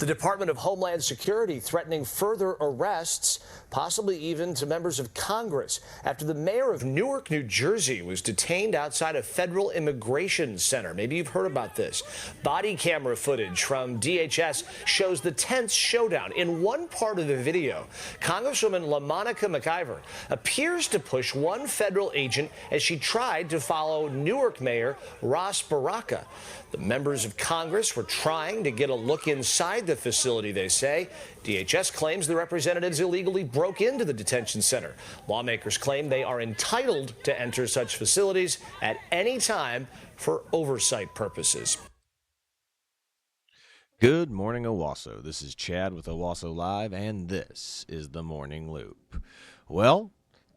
The Department of Homeland Security threatening further arrests, possibly even to members of Congress, after the mayor of Newark, New Jersey, was detained outside a federal immigration center. Maybe you've heard about this. Body camera footage from DHS shows the tense showdown. In one part of the video, Congresswoman LaMonica McIver appears to push one federal agent as she tried to follow Newark Mayor Ras Baraka. The members of Congress were trying to get a look inside the facility, they say. DHS claims the representatives illegally broke into the detention center. Lawmakers claim they are entitled to enter such facilities at any time for oversight purposes. Good morning, Owasso. This is Chad with Owasso Live, and this is the Morning Loop. Well,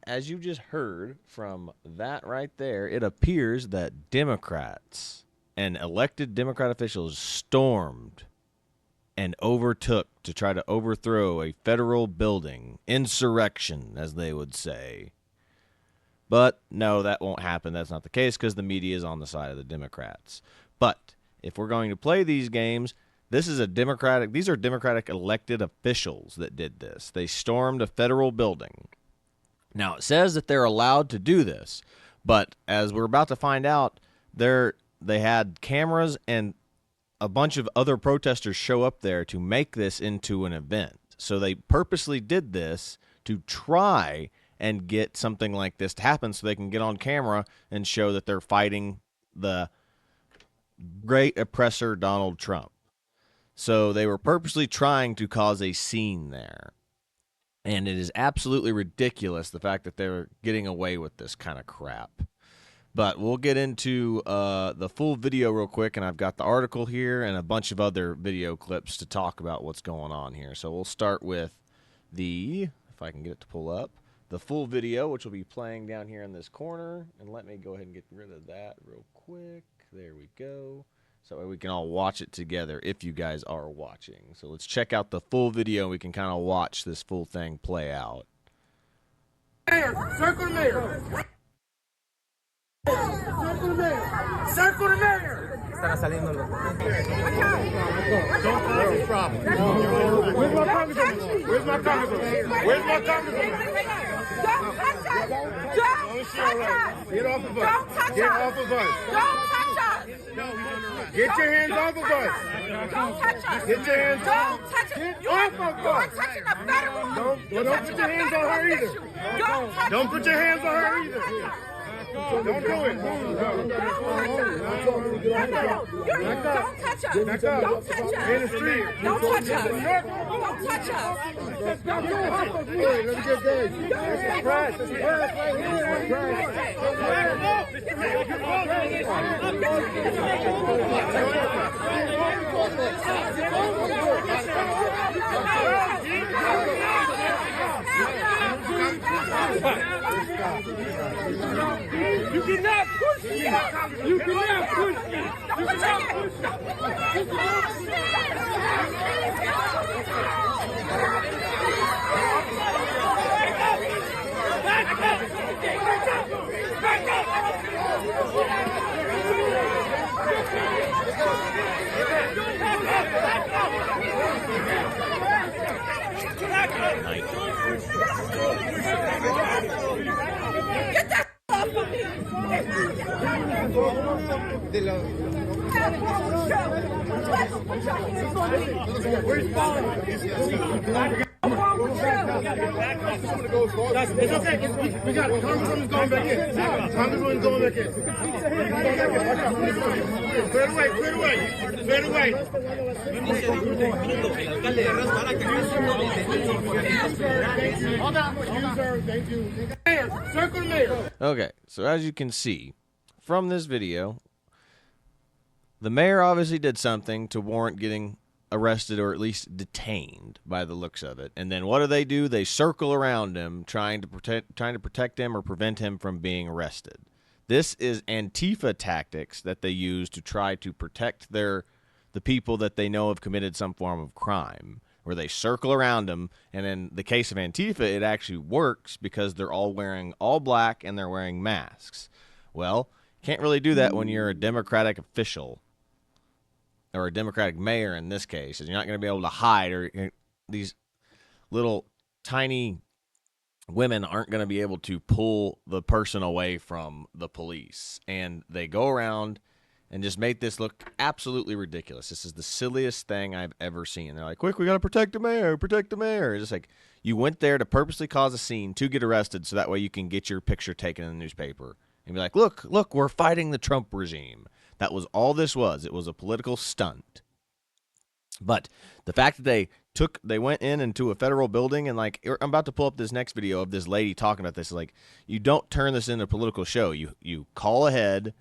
as you just heard from that right there, it appears that Democrats and elected Democrat officials stormed and overtook to try to overthrow a federal building. Insurrection, as they would say. But no, that won't happen. That's not the case because the media is on the side of the Democrats. But if we're going to play these games, these are Democratic elected officials that did this. They stormed a federal building. Now, it says that they're allowed to do this, but as we're about to find out, they had cameras and a bunch of other protesters show up there to make this into an event. So they purposely did this to try and get something like this to happen so they can get on camera and show that they're fighting the great oppressor Donald Trump. So they were purposely trying to cause a scene there. And it is absolutely ridiculous, the fact that they're getting away with this kind of crap. But we'll get into the full video real quick, and I've got the article here and a bunch of other video clips to talk about what's going on here. So we'll start with if I can get it to pull up, the full video, which will be playing down here in this corner. And let me go ahead and get rid of that real quick. There we go. So we can all watch it together if you guys are watching. So let's check out the full video, and we can kind of watch this full thing play out. Mayor, circle the mayor. Circle the mayor. Circle the mayor. Están saliendo los. Don't cause this problem. Where's my congressman? Where's my congressman? Where's my congressman? Don't touch us. Don't touch us. Get off of us. Don't touch us. Get off of us. Don't touch us. Get your hands off of us. Don't touch us. Get your hands off. Don't touch us. Get off of You're us. touching a federal. Don't put your hands on her either. Don't put your hands on her either. Don't do it. Don't touch us. Don't touch us. In the street. Don't touch us. Don't touch us. Hey, let me get this. Press. Press right here. You cannot push me. You cannot push me. You cannot push me. Get that off of me. It's okay. We got it. Congresswoman's going back in. Congresswoman's going back in. Clear the way. Clear the way. Clear the way. Hold on. Thank you. Circle the mayor. Okay, so as you can see from this video, the mayor obviously did something to warrant getting arrested or at least detained by the looks of it. And then what do? They circle around him trying to protect him or prevent him from being arrested. This is Antifa tactics that they use to try to protect the people that they know have committed some form of crime, where they circle around them. And in the case of Antifa, it actually works because they're all wearing all black and they're wearing masks. Well, can't really do that when you're a Democratic official. or a Democratic mayor in this case, and you're not going to be able to hide, or these little tiny women aren't going to be able to pull the person away from the police. And they go around and just make this look absolutely ridiculous. This is the silliest thing I've ever seen. They're like, quick, we got to protect the mayor, protect the mayor. It's just like, you went there to purposely cause a scene to get arrested so that way you can get your picture taken in the newspaper. And be like, look, we're fighting the Trump regime. That was all this was. It was a political stunt. But the fact that they went into a federal building, and like, I'm about to pull up this next video of this lady talking about this. Like, you don't turn this into a political show. You call ahead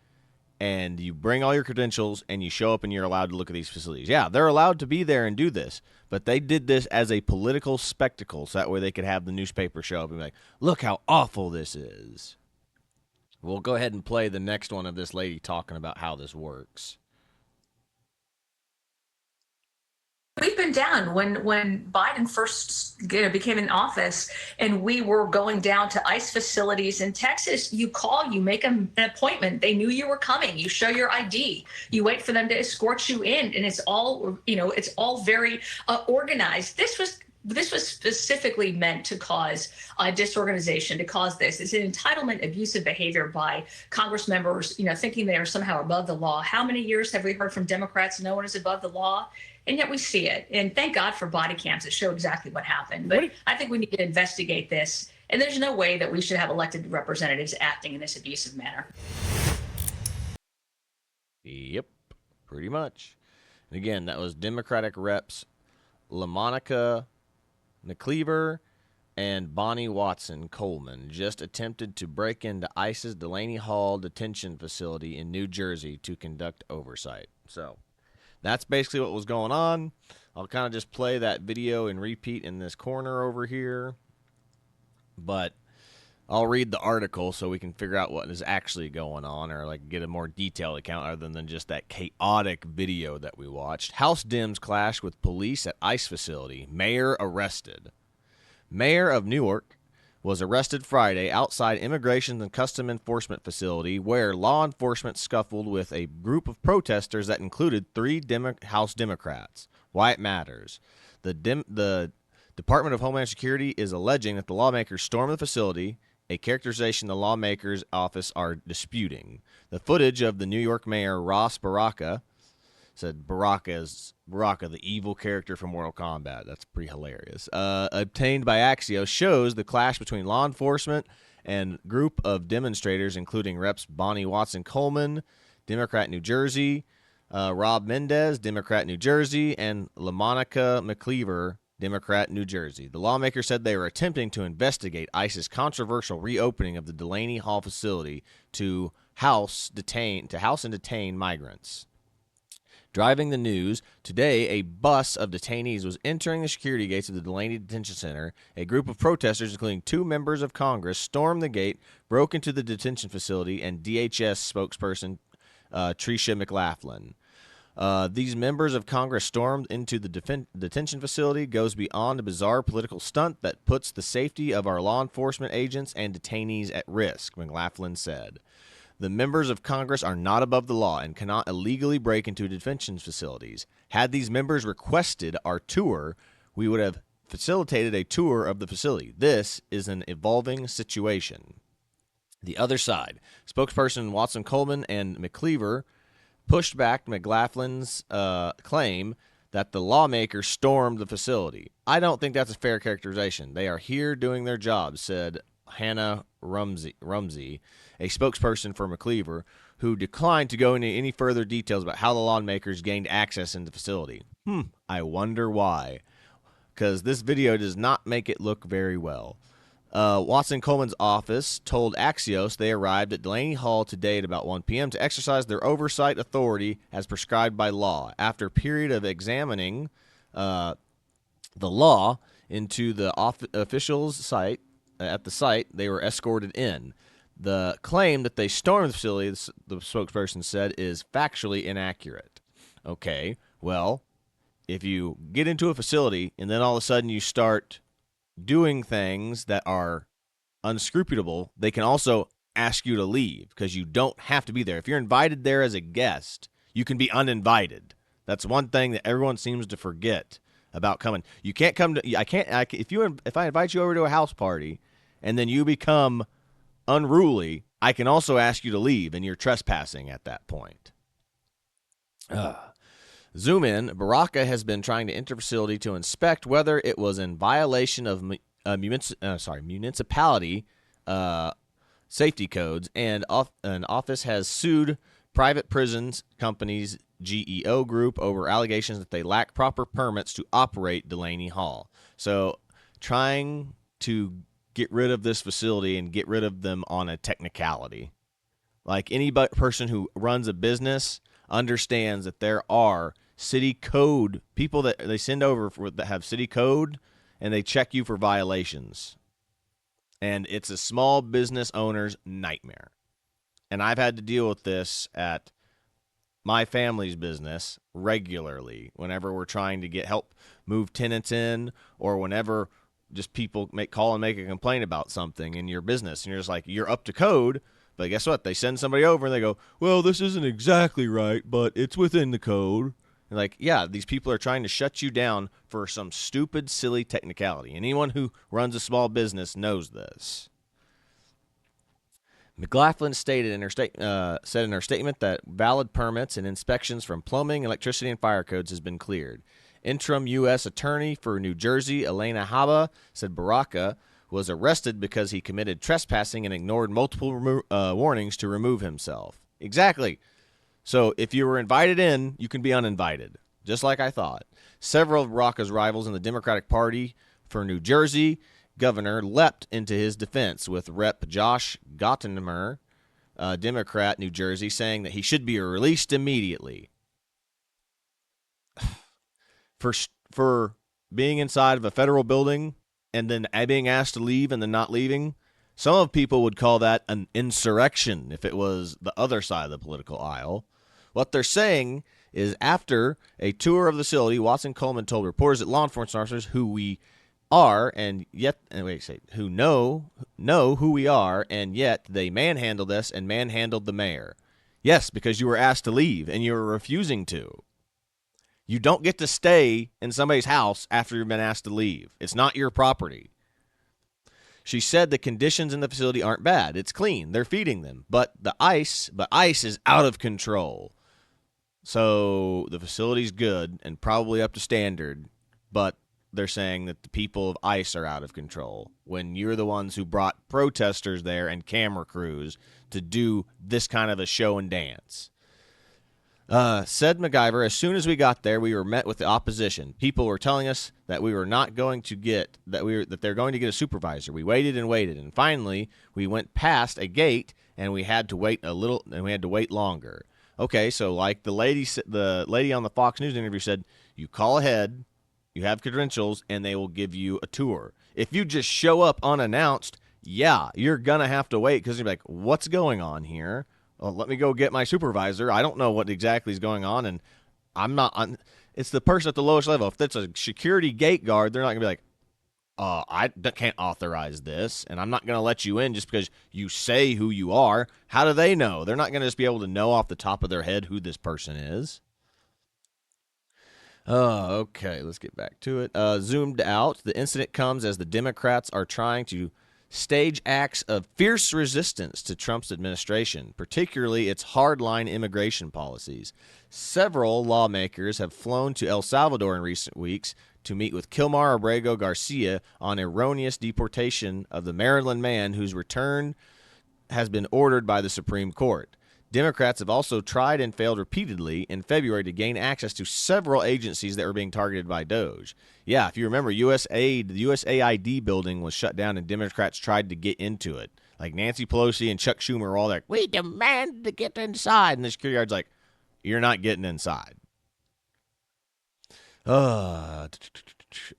and you bring all your credentials and you show up and you're allowed to look at these facilities. Yeah, they're allowed to be there and do this, but they did this as a political spectacle so that way they could have the newspaper show up and be like, look how awful this is. We'll go ahead and play the next one of this lady talking about how this works. We've been down when Biden first became in office, and we were going down to ICE facilities in Texas. You call, you make an appointment. They knew you were coming. You show your ID. You wait for them to escort you in, and it's all very organized. This was specifically meant to cause disorganization, to cause this. It's an entitlement, abusive behavior by Congress members, thinking they are somehow above the law. How many years have we heard from Democrats no one is above the law? And yet we see it. And thank God for body cams that show exactly what happened. But I think we need to investigate this. And there's no way that we should have elected representatives acting in this abusive manner. Yep, pretty much. And again, that was Democratic reps LaMonica McCleaver and Bonnie Watson Coleman just attempted to break into ICE's Delaney Hall detention facility in New Jersey to conduct oversight. So that's basically what was going on. I'll kind of just play that video and repeat in this corner over here. But I'll read the article so we can figure out what is actually going on, or like get a more detailed account other than just that chaotic video that we watched. House Dems clash with police at ICE facility. Mayor arrested. Mayor of Newark was arrested Friday outside Immigration and Custom Enforcement facility where law enforcement scuffled with a group of protesters that included 3 House Democrats. Why it matters. The Department of Homeland Security is alleging that the lawmakers stormed the facility, a characterization the lawmakers' office are disputing. The footage of the New York Mayor Ross Baraka, said Baraka, the evil character from Mortal Kombat. That's pretty hilarious. Obtained by Axios, shows the clash between law enforcement and group of demonstrators, including Reps Bonnie Watson Coleman, Democrat New Jersey, Rob Mendez, Democrat New Jersey, and LaMonica McCleaver, Democrat New Jersey. The lawmakers said they were attempting to investigate ICE's controversial reopening of the Delaney Hall facility to house and detain migrants. Driving the news, today a bus of detainees was entering the security gates of the Delaney Detention Center. A group of protesters, including 2 members of Congress, stormed the gate, broke into the detention facility, and DHS spokesperson Tricia McLaughlin. These members of Congress stormed into the detention facility goes beyond a bizarre political stunt that puts the safety of our law enforcement agents and detainees at risk, McLaughlin said. The members of Congress are not above the law and cannot illegally break into detention facilities. Had these members requested our tour, we would have facilitated a tour of the facility. This is an evolving situation. The other side, spokesperson Watson Coleman and McCleaver pushed back McLaughlin's claim that the lawmakers stormed the facility. I don't think that's a fair characterization. They are here doing their job, said Hannah Rumsey, a spokesperson for McCleaver, who declined to go into any further details about how the lawmakers gained access in the facility. I wonder why. Because this video does not make it look very well. Watson Coleman's office told Axios they arrived at Delaney Hall today at about 1 p.m. to exercise their oversight authority as prescribed by law. After a period of examining the law into the officials' site, at the site, they were escorted in. The claim that they stormed the facility, the spokesperson said, is factually inaccurate. Okay, well, if you get into a facility and then all of a sudden you start doing things that are unscrupulous, they can also ask you to leave because you don't have to be there. If you're invited there as a guest, you can be uninvited. That's one thing that everyone seems to forget about coming. You can't come to. If I invite you over to a house party, and then you become unruly, I can also ask you to leave, and you're trespassing at that point. Zoom in. Baraka has been trying to enter facility to inspect whether it was in violation of municipality safety codes, and an office has sued private prisons companies GEO Group over allegations that they lack proper permits to operate Delaney Hall. So trying to get rid of this facility and get rid of them on a technicality. Like any person who runs a business understands that there are city code people that they send over that have city code, and they check you for violations. And it's a small business owner's nightmare. And I've had to deal with this at my family's business regularly whenever we're trying to get help move tenants in, or whenever just people call and make a complaint about something in your business, and you're just like, you're up to code, but guess what? They send somebody over and they go, well, this isn't exactly right, but it's within the code. And like, yeah, these people are trying to shut you down for some stupid, silly technicality. Anyone who runs a small business knows this. McLaughlin said in her statement that valid permits and inspections from plumbing, electricity, and fire codes has been cleared. Interim U.S. Attorney for New Jersey, Elena Haba, said Baraka was arrested because he committed trespassing and ignored multiple warnings to remove himself. Exactly. So if you were invited in, you can be uninvited, just like I thought. Several of Baraka's rivals in the Democratic Party for New Jersey governor leapt into his defense, with Rep. Josh Gottemer, Democrat, New Jersey, saying that he should be released immediately for being inside of a federal building and then being asked to leave and then not leaving. Some of people would call that an insurrection if it was the other side of the political aisle. What they're saying is, after a tour of the facility, Watson Coleman told reporters that law enforcement officers who we are who know who we are, and yet they manhandled us and manhandled the mayor. Yes, because you were asked to leave and you were refusing to. You don't get to stay in somebody's house after you've been asked to leave. It's not your property. She said the conditions in the facility aren't bad. It's clean. They're feeding them. But ice is out of control. So the facility's good and probably up to standard, but they're saying that the people of ICE are out of control when you're the ones who brought protesters there and camera crews to do this kind of a show and dance. Said MacGyver, as soon as we got there, we were met with the opposition. People were telling us that we were not going to get, that they're going to get a supervisor. We waited and waited, and finally we went past a gate and we had to wait a little, and we had to wait longer. Okay, so like the lady on the Fox News interview said, you call ahead, you have credentials, and they will give you a tour. If you just show up unannounced, yeah, you're going to have to wait, because you're like, what's going on here? Well, let me go get my supervisor. I don't know what exactly is going on, and it's the person at the lowest level. If that's a security gate guard, they're not going to be like, I can't authorize this, and I'm not going to let you in just because you say who you are. How do they know? They're not going to just be able to know off the top of their head who this person is. Okay, let's get back to it. Zoomed out, the incident comes as the Democrats are trying to stage acts of fierce resistance to Trump's administration, particularly its hardline immigration policies. Several lawmakers have flown to El Salvador in recent weeks to meet with Kilmar Abrego Garcia on erroneous deportation of the Maryland man whose return has been ordered by the Supreme Court. Democrats have also tried and failed repeatedly in February to gain access to several agencies that were being targeted by DOJ. Yeah, if you remember, the USAID building was shut down and Democrats tried to get into it. Like Nancy Pelosi and Chuck Schumer were all like, we demand to get inside. And the security guard's like, you're not getting inside.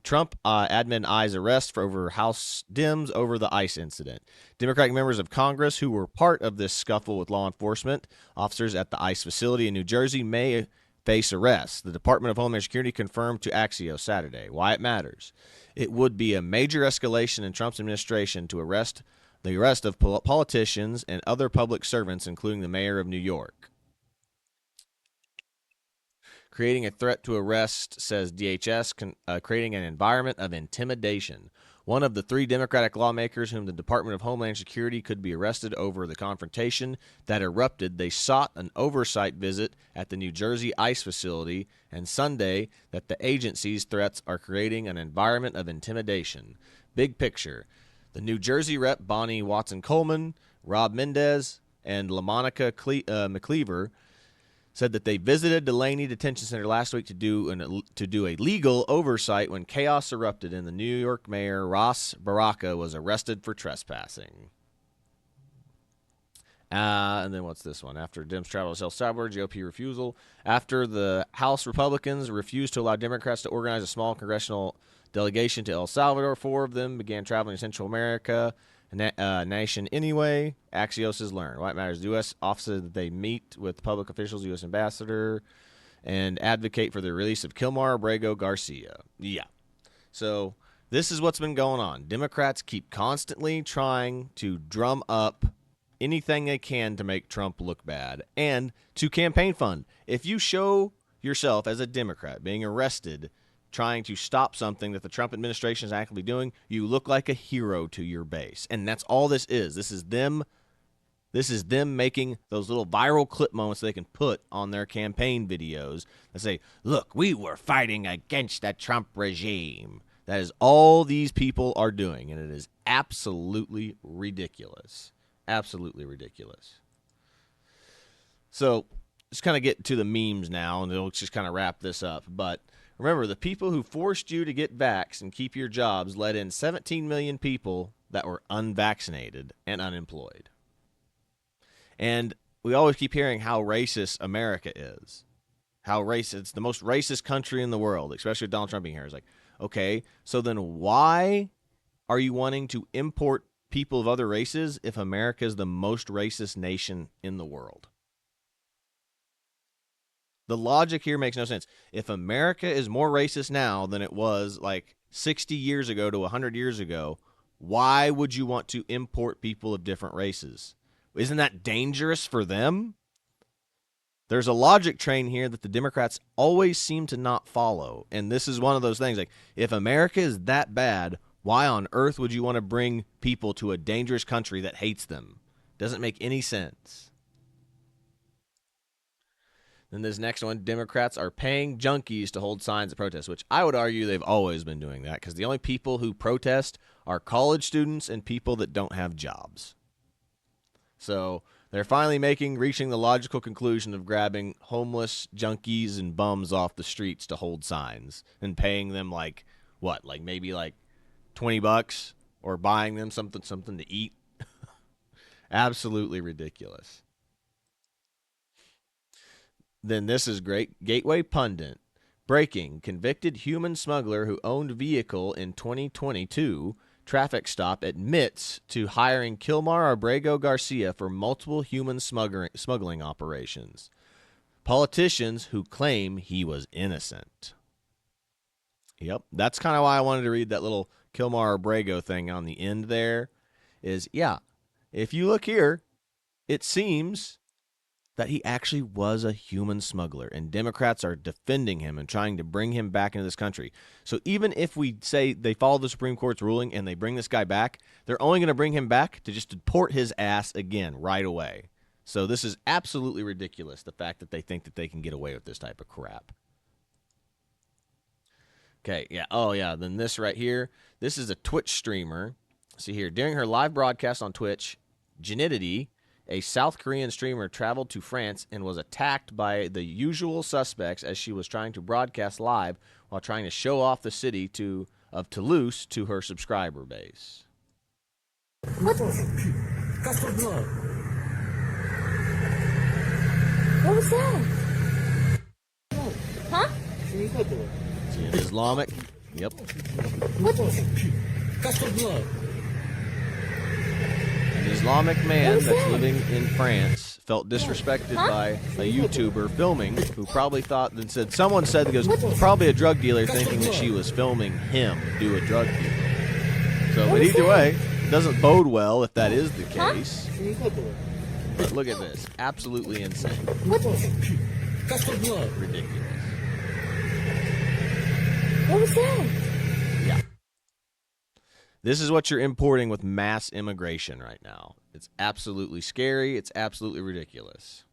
Trump admin eyes arrest for over House Dems over the ICE incident. Democratic members of Congress who were part of this scuffle with law enforcement officers at the ICE facility in New Jersey may face arrest. The Department of Homeland Security confirmed to Axios Saturday. Why it matters. It would be a major escalation in Trump's administration to arrest of politicians and other public servants, including the mayor of New York. creating a threat to arrest, says DHS, creating an environment of intimidation. One of the 3 Democratic lawmakers whom the Department of Homeland Security could be arrested over the confrontation that erupted. They sought an oversight visit at the New Jersey ICE facility, and Sunday that the agency's threats are creating an environment of intimidation. Big picture. The New Jersey rep Bonnie Watson-Coleman, Rob Mendez, and LaMonica McCleaver said that they visited Delaney Detention Center last week to do a legal oversight when chaos erupted and the New York Mayor Ras Baraka was arrested for trespassing. And then what's this one? After Dems travel to El Salvador, GOP refusal. After the House Republicans refused to allow Democrats to organize a small congressional delegation to El Salvador, 4 of them began traveling to Central America, nation anyway. Axios has learned. White Matters, the U.S. office said that they meet with public officials, U.S. ambassador, and advocate for the release of Kilmar Abrego Garcia. Yeah. So this is what's been going on. Democrats keep constantly trying to drum up anything they can to make Trump look bad and to campaign fund. If you show yourself as a Democrat being arrested trying to stop something that the Trump administration is actively doing, you look like a hero to your base. And that's all this is. This is them making those little viral clip moments they can put on their campaign videos that say, look, we were fighting against the Trump regime. That is all these people are doing, and it is absolutely ridiculous. Absolutely ridiculous. So let's kind of get to the memes now, and we'll just kind of wrap this up. But remember, the people who forced you to get vaxxed and keep your jobs let in 17 million people that were unvaccinated and unemployed. And we always keep hearing how racist America is. How racist. It's the most racist country in the world, especially with Donald Trump being here. It's like, okay, so then why are you wanting to import people of other races if America is the most racist nation in the world? The logic here makes no sense. If America is more racist now than it was like 60 years ago to 100 years ago, why would you want to import people of different races? Isn't that dangerous for them? There's a logic train here that the Democrats always seem to not follow. And this is one of those things. Like, if America is that bad, why on earth would you want to bring people to a dangerous country that hates them? Doesn't make any sense. Then this next one, Democrats are paying junkies to hold signs at protests, which I would argue they've always been doing that because the only people who protest are college students and people that don't have jobs. So they're finally reaching the logical conclusion of grabbing homeless junkies and bums off the streets to hold signs and paying them maybe $20 or buying them something to eat. Absolutely ridiculous. Then this is great. Gateway Pundit. Breaking. Convicted human smuggler who owned vehicle in 2022 traffic stop admits to hiring Kilmar Abrego Garcia for multiple human smuggling operations. Politicians who claim he was innocent. Yep. That's kind of why I wanted to read that little Kilmar Abrego thing on the end there. If you look here, it seems that he actually was a human smuggler, and Democrats are defending him and trying to bring him back into this country. So even if we say they follow the Supreme Court's ruling and they bring this guy back, they're only going to bring him back to just deport his ass again right away. So this is absolutely ridiculous, the fact that they think that they can get away with this type of crap. Okay, yeah. Oh, yeah. Then this right here, this is a Twitch streamer. See here, during her live broadcast on Twitch, Janidity, a South Korean streamer, traveled to France and was attacked by the usual suspects as she was trying to broadcast live while trying to show off the city of Toulouse to her subscriber base. What was that? Huh? See, an Islamic. Yep. What? An Islamic man that's living in France felt disrespected by a YouTuber filming who probably thought and said, someone said, that goes, probably a drug dealer thinking that she was filming him do a drug deal. So, but either way, it doesn't bode well if that is the case. But look at this. Absolutely insane. Ridiculous. was that? Yeah. This is what you're importing with mass immigration right now. It's absolutely scary. It's absolutely ridiculous.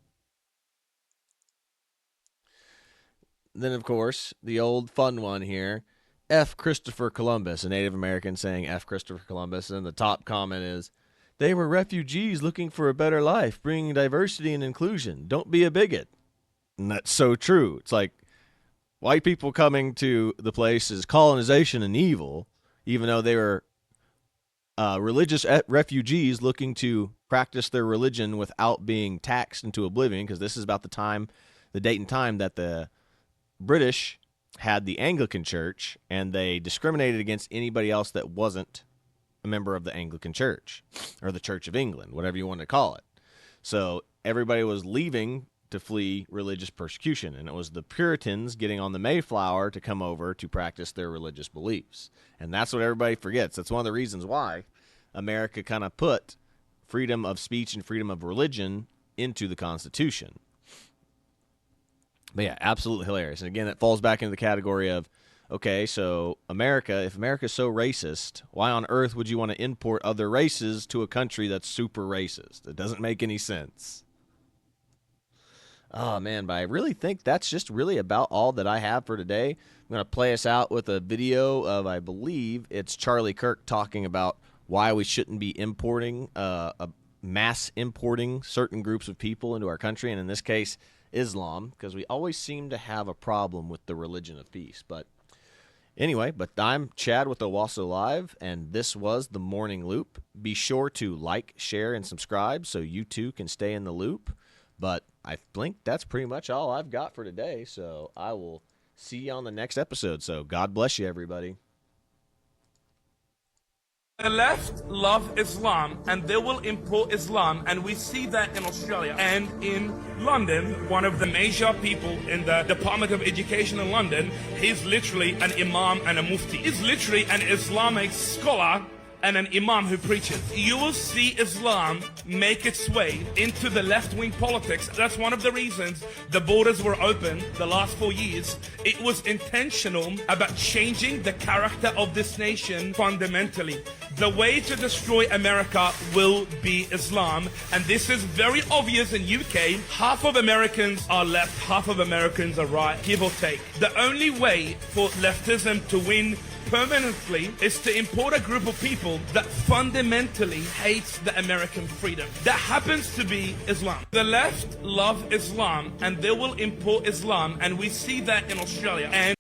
Then, of course, the old fun one here, F. Christopher Columbus, a Native American saying F. Christopher Columbus. And the top comment is, they were refugees looking for a better life, bringing diversity and inclusion. Don't be a bigot. And that's so true. It's like white people coming to the place is colonization and evil, even though they were religious refugees looking to practice their religion without being taxed into oblivion, because this is about the date and time that the British had the Anglican Church, and they discriminated against anybody else that wasn't a member of the Anglican Church or the Church of England, whatever you want to call it. So everybody was leaving to flee religious persecution, and it was the Puritans getting on the Mayflower to come over to practice their religious beliefs. And that's what everybody forgets. That's one of the reasons why America kind of put freedom of speech and freedom of religion into the Constitution. But yeah, absolutely hilarious. And again, it falls back into the category of, okay, so if America's so racist, why on earth would you want to import other races to a country that's super racist? It doesn't make any sense. Oh, man, but I really think that's just really about all that I have for today. I'm going to play us out with a video of, I believe, it's Charlie Kirk talking about why we shouldn't be mass importing certain groups of people into our country, and in this case, Islam, because we always seem to have a problem with the religion of peace. But anyway, I'm Chad with Owasso Live, and this was The Morning Loop. Be sure to like, share, and subscribe so you too can stay in the loop. But I think that's pretty much all I've got for today, so I will see you on the next episode. So God bless you, everybody. The left love Islam, and they will import Islam, and we see that in Australia and in London. One of the major people in the Department of Education in London, he's literally an imam and a mufti. He's literally an Islamic scholar and an imam who preaches. You will see Islam make its way into the left-wing politics. That's one of the reasons the borders were open the last 4 years. It was intentional about changing the character of this nation fundamentally. The way to destroy America will be Islam, and this is very obvious in UK. Half of Americans are left, half of Americans are right, give or take. The only way for leftism to win permanently is to import a group of people that fundamentally hates the American freedom. That happens to be Islam. The left love Islam, and they will import Islam, and we see that in Australia. And